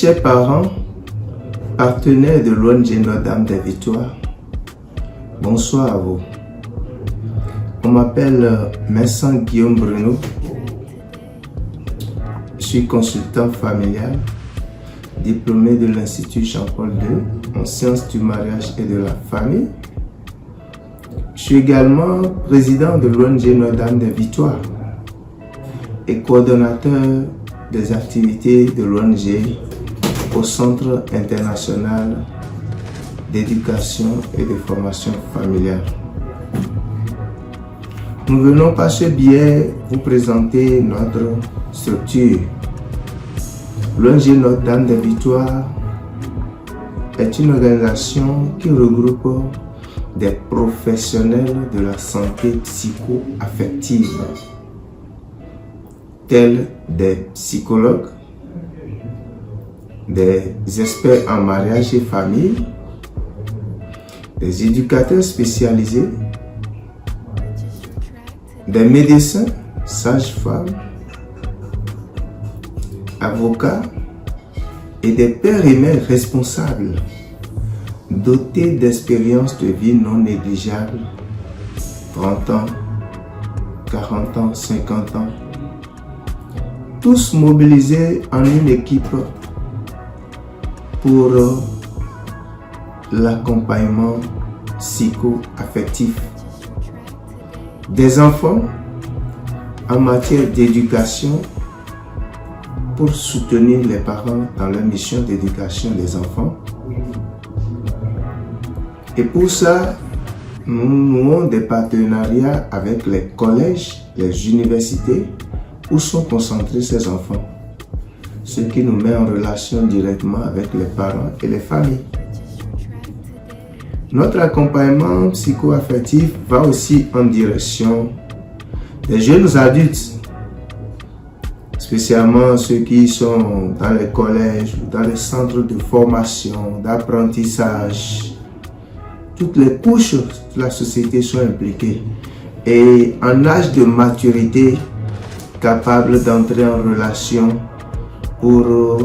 chers parents, partenaires de l'ONG Notre-Dame des Victoires, bonsoir à vous. On m'appelle Vincent Guillaume Bruno. Je suis consultant familial, diplômé de l'Institut Jean-Paul II en sciences du mariage et de la famille. Je suis également président de l'ONG Notre-Dame des Victoires et coordonnateur des activités de l'ONG au Centre international d'éducation et de formation familiale. Nous venons par ce biais vous présenter notre structure. L'ONG Notre-Dame des Victoires est une organisation qui regroupe des professionnels de la santé psycho-affective, tels des psychologues, des experts en mariage et famille, des éducateurs spécialisés, des médecins, sages-femmes, avocats et des pères et mères responsables, dotés d'expériences de vie non négligeables, 30 ans, 40 ans, 50 ans, tous mobilisés en une équipe pour l'accompagnement psycho-affectif des enfants en matière d'éducation pour soutenir les parents dans leur mission d'éducation des enfants. Et pour ça, nous nouons des partenariats avec les collèges, les universités où sont concentrés ces enfants, ce qui nous met en relation directement avec les parents et les familles. Notre accompagnement psycho-affectif va aussi en direction des jeunes adultes, spécialement ceux qui sont dans les collèges ou dans les centres de formation, d'apprentissage. Toutes les couches de la société sont impliquées et en âge de maturité, capables d'entrer en relation pour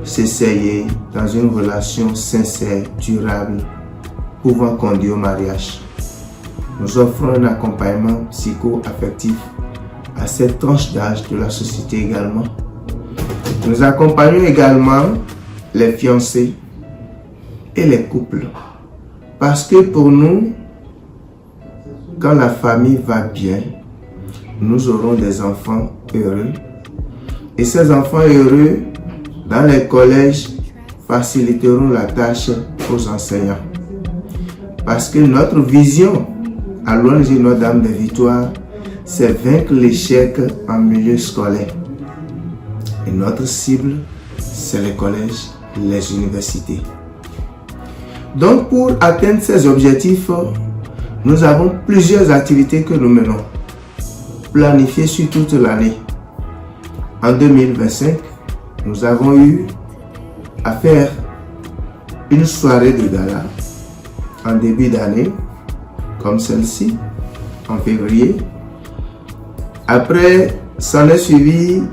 s'essayer dans une relation sincère, durable, pouvant conduire au mariage. Nous offrons un accompagnement psycho-affectif à cette tranche d'âge de la société également. Nous accompagnons également les fiancés et les couples. Parce que pour nous, quand la famille va bien, nous aurons des enfants heureux. Et ces enfants heureux, dans les collèges, faciliteront la tâche aux enseignants. Parce que notre vision à l'ONG Notre-Dame des Victoires, c'est vaincre l'échec en milieu scolaire. Et notre cible, c'est les collèges, les universités. Donc, pour atteindre ces objectifs, nous avons plusieurs activités que nous menons, planifiées sur toute l'année. En 2025, nous avons eu à faire une soirée de gala en début d'année, comme celle-ci, en février. Après, s'en est suivi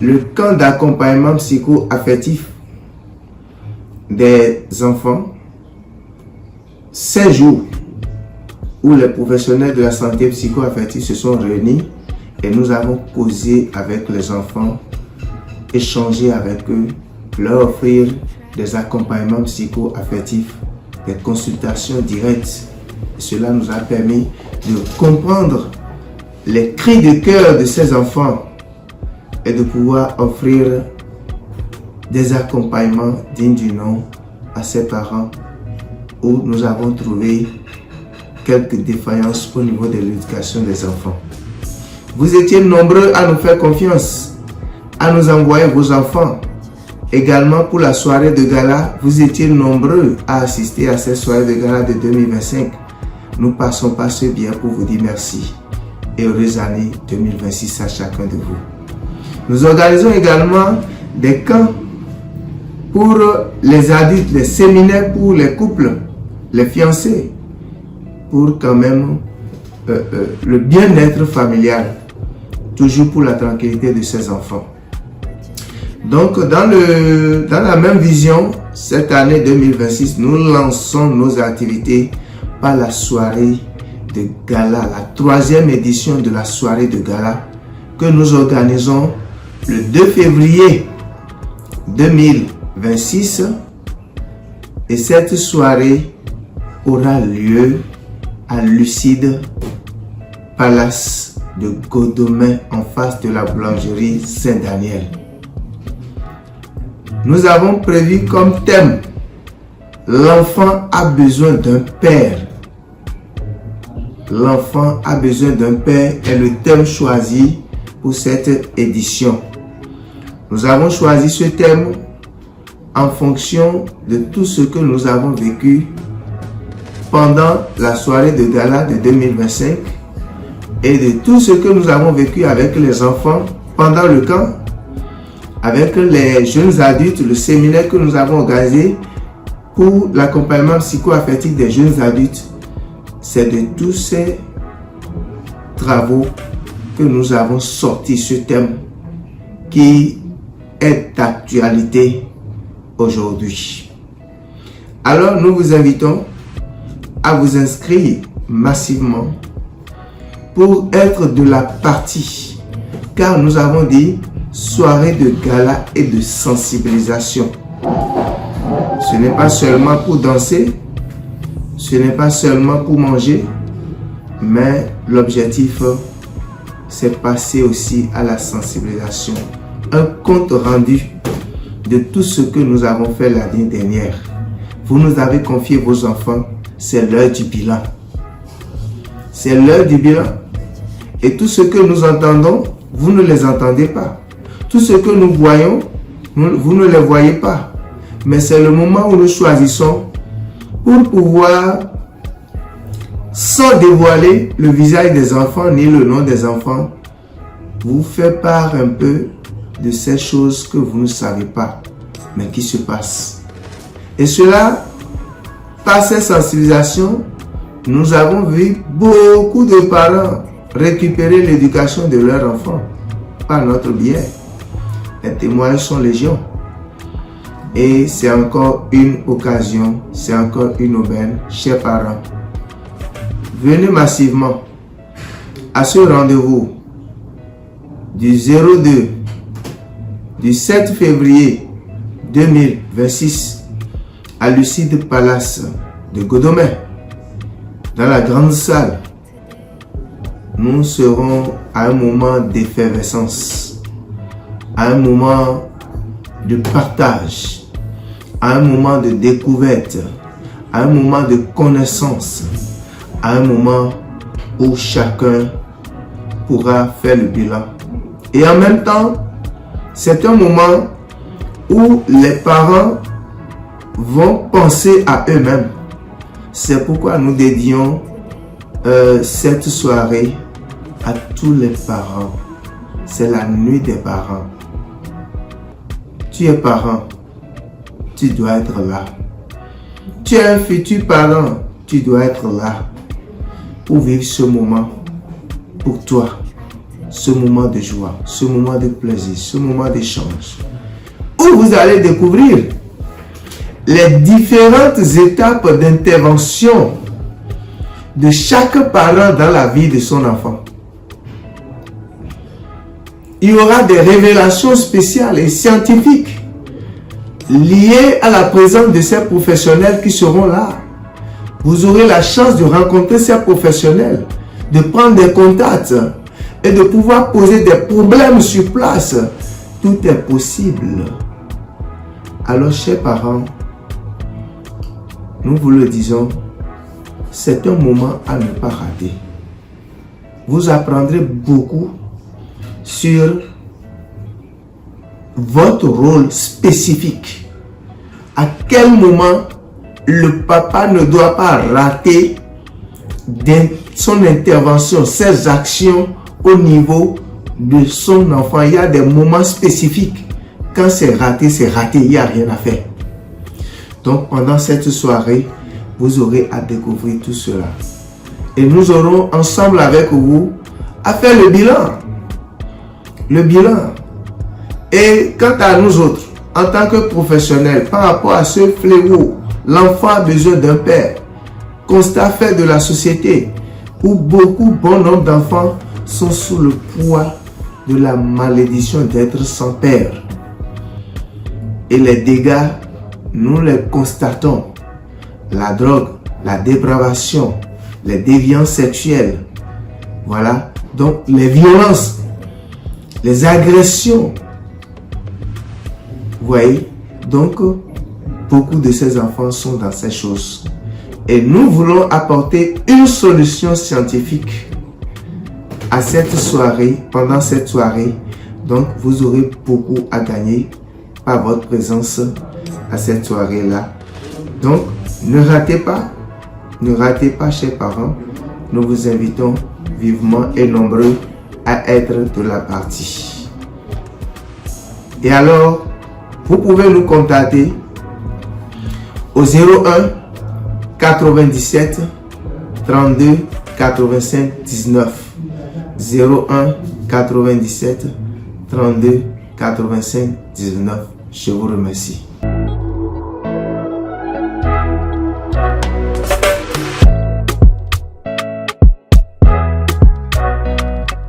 le camp d'accompagnement psycho-affectif des enfants, 5 jours où les professionnels de la santé psycho-affective se sont réunis et nous avons causé avec les enfants, échangé avec eux, leur offrir des accompagnements psycho-affectifs, des consultations directes. Cela nous a permis de comprendre les cris de cœur de ces enfants et de pouvoir offrir des accompagnements dignes du nom à ces parents où nous avons trouvé quelques défaillances au niveau de l'éducation des enfants. Vous étiez nombreux à nous faire confiance, à nous envoyer vos enfants. Également pour la soirée de gala, vous étiez nombreux à assister à cette soirée de gala de 2025. Nous passons par ce biais pour vous dire merci et heureuse année 2026 à chacun de vous. Nous organisons également des camps pour les adultes, les séminaires pour les couples, les fiancés, pour quand même le bien-être familial, toujours pour la tranquillité de ses enfants. Donc, dans la même vision, cette année 2026, nous lançons nos activités par la soirée de gala, la 3e édition de la soirée de gala que nous organisons le 2 février 2026. Et cette soirée aura lieu à Lucide Palace de Godomain en face de la boulangerie Saint-Daniel. Nous avons prévu comme thème « L'enfant a besoin d'un père ». L'enfant a besoin d'un père est le thème choisi pour cette édition. Nous avons choisi ce thème en fonction de tout ce que nous avons vécu pendant la soirée de gala de 2025 et de tout ce que nous avons vécu avec les enfants pendant le camp, avec les jeunes adultes, le séminaire que nous avons organisé pour l'accompagnement psycho-affectif des jeunes adultes. C'est de tous ces travaux que nous avons sorti ce thème qui est d'actualité aujourd'hui. Alors nous vous invitons à vous inscrire massivement pour être de la partie, car nous avons dit soirée de gala et de sensibilisation. Ce n'est pas seulement pour danser, ce n'est pas seulement pour manger, mais l'objectif c'est passer aussi à la sensibilisation. Un compte rendu de tout ce que nous avons fait l'année dernière. Vous nous avez confié vos enfants, c'est l'heure du bilan. C'est l'heure du bilan. Et tout ce que nous entendons, vous ne les entendez pas. Tout ce que nous voyons, vous ne les voyez pas. Mais c'est le moment où nous choisissons pour pouvoir, sans dévoiler le visage des enfants ni le nom des enfants, vous faire part un peu de ces choses que vous ne savez pas, mais qui se passent. Et cela, par ces sensibilisations, nous avons vu beaucoup de parents récupérer l'éducation de leurs enfants par notre biais. Les témoignages sont légion. Et c'est encore une occasion, c'est encore une aubaine, chers parents. Venez massivement à ce rendez-vous du 02 du 7 février 2026 à Lucide Palace de Godomain, dans la grande salle. Nous serons à un moment d'effervescence, à un moment de partage, à un moment de découverte, à un moment de connaissance, à un moment où chacun pourra faire le bilan. Et en même temps, c'est un moment où les parents vont penser à eux-mêmes. C'est pourquoi nous dédions cette soirée à tous les parents. C'est la nuit des parents. Tu es parent, tu dois être là. Tu es un futur parent, tu dois être là pour vivre ce moment pour toi. Ce moment de joie, ce moment de plaisir, ce moment d'échange, où vous allez découvrir les différentes étapes d'intervention de chaque parent dans la vie de son enfant. Il y aura des révélations spéciales et scientifiques liées à la présence de ces professionnels qui seront là. Vous aurez la chance de rencontrer ces professionnels, de prendre des contacts et de pouvoir poser des problèmes sur place. Tout est possible. Alors, chers parents, nous vous le disons, c'est un moment à ne pas rater. Vous apprendrez beaucoup sur votre rôle spécifique. À quel moment le papa ne doit pas rater son intervention, ses actions au niveau de son enfant. Il y a des moments spécifiques. Quand c'est raté, il n'y a rien à faire. Donc pendant cette soirée, vous aurez à découvrir tout cela. Et nous aurons ensemble avec vous à faire le bilan. Le bilan. Et quant à nous autres, en tant que professionnels, par rapport à ce fléau, l'enfant a besoin d'un père. Constat fait de la société où bon nombre d'enfants sont sous le poids de la malédiction d'être sans père. Et les dégâts, nous les constatons. La drogue, la dépravation, les déviances sexuelles. Voilà. Donc les violences, les agressions. Vous voyez? Donc beaucoup de ces enfants sont dans ces choses. Et nous voulons apporter une solution scientifique à cette soirée, pendant cette soirée. Donc vous aurez beaucoup à gagner par votre présence à cette soirée-là. Donc ne ratez pas, chers parents. Nous vous invitons vivement et nombreux à être de la partie. Et alors, vous pouvez nous contacter au 01 97 32 85 19. 01 97 32 85 19. Je vous remercie.